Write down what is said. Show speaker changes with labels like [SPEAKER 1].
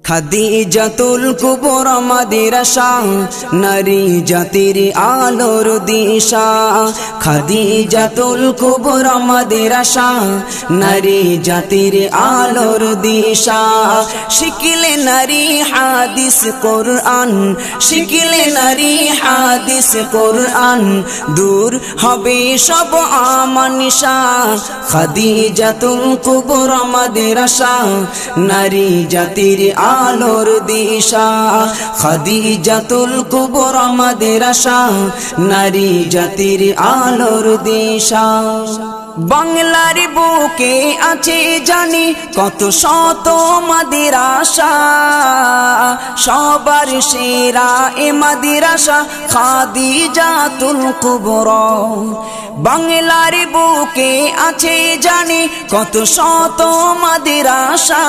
[SPEAKER 1] খাদিজাতুল কুবরা মাদ্রাসা নারী জাতির আলোর দিশা। খাদিজাতুল কুবরা মাদ্রাসা নারী জাতির আলোর দিশা। শিখিলে নারী হাদিস কোরআন, শিখিলে নারী হাদিস কোরআন, দূর হবে সব আমানিশা। খাদিজাতুল কুবরা মাদ্রাসা নারী জাতির আলোর দিশা। খাদিজাতুল কুবরা মাদ্রাসা নারী জাতির আলোর দিশা। বাংলার বুকে আছে জানি কত শত মাদ্রাসা, সবার সেরা এ মাদ্রাসা খাদিজাতুল কুবরা। বাংলার বুকে আছে জানি কত শত মাদ্রাসা,